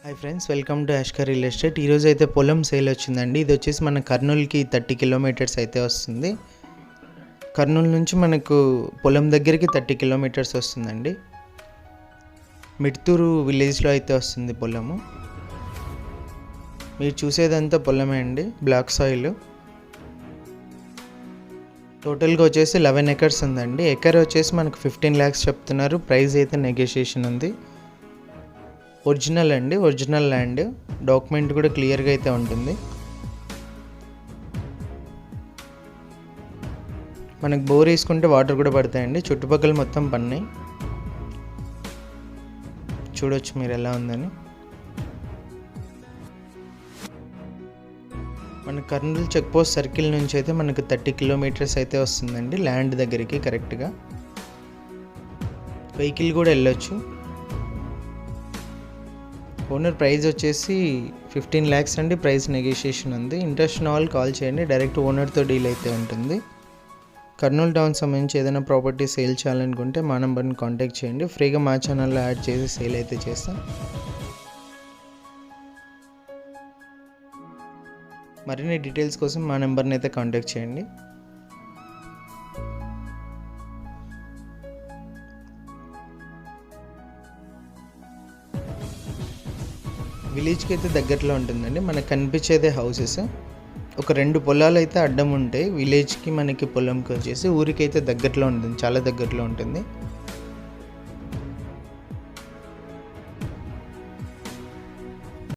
Hi friends, welcome to యాష్కర్ real estate. ఈరోజు అయితే పొలం సేల్ వచ్చిందండి. ఇది వచ్చేసి మన కర్నూలుకి 30 కిలోమీటర్స్ అయితే వస్తుంది. కర్నూలు నుంచి మనకు పొలం దగ్గరికి 30 కిలోమీటర్స్ వస్తుందండి. మిడ్తూరు విలేజ్లో అయితే వస్తుంది పొలము. మీరు చూసేదంతా పొలమే అండి, బ్లాక్ సాయిల్. టోటల్గా వచ్చేసి 11 ఎకర్స్ ఉందండి. ఎకర్ వచ్చేసి మనకు 15 lakhs చెప్తున్నారు. ప్రైస్ అయితే నెగోషియేషన్ ఉంది. ఒరిజినల్ అండి, ఒరిజినల్ ల్యాండ్. డాక్యుమెంట్ కూడా క్లియర్గా అయితే ఉంటుంది. మనకు బోర్ వేసుకుంటే వాటర్ కూడా పడతాయండి. చుట్టుపక్కల మొత్తం పన్నాయి. చూడొచ్చు మీరు ఎలా ఉందని. మన కర్నూలు చెక్ పోస్ట్ సర్కిల్ నుంచి అయితే మనకు 30 కిలోమీటర్స్ అయితే వస్తుందండి ల్యాండ్ దగ్గరికి. కరెక్ట్గా వెహికల్ కూడా వెళ్ళొచ్చు. ఓనర్ ప్రైస్ వచ్చేసి 15 lakhs అండి. ప్రైస్ నెగోషియేషన్ ఉంది. ఇంట్రెస్ట్ ఉన్న వాళ్ళు కాల్ చేయండి. డైరెక్ట్ ఓనర్తో డీల్ అయితే ఉంటుంది. కర్నూలు టౌన్ సంబంధించి ఏదైనా ప్రాపర్టీ సేల్ చేయాలనుకుంటే మా నెంబర్ని కాంటాక్ట్ చేయండి. ఫ్రీగా మా ఛానల్లో యాడ్ చేసి సేల్ అయితే చేస్తాం. మరిన్ని డీటెయిల్స్ కోసం మా నెంబర్ని అయితే కాంటాక్ట్ చేయండి. విలేజ్కి అయితే దగ్గరలో ఉంటుందండి. మనకు కనిపించేదే హౌసెస్. ఒక 2 పొలాలు అయితే అడ్డం ఉంటాయి. విలేజ్కి మనకి పొలంకి వచ్చేసి ఊరికి అయితే దగ్గరలో ఉంటుంది, చాలా దగ్గరలో ఉంటుంది.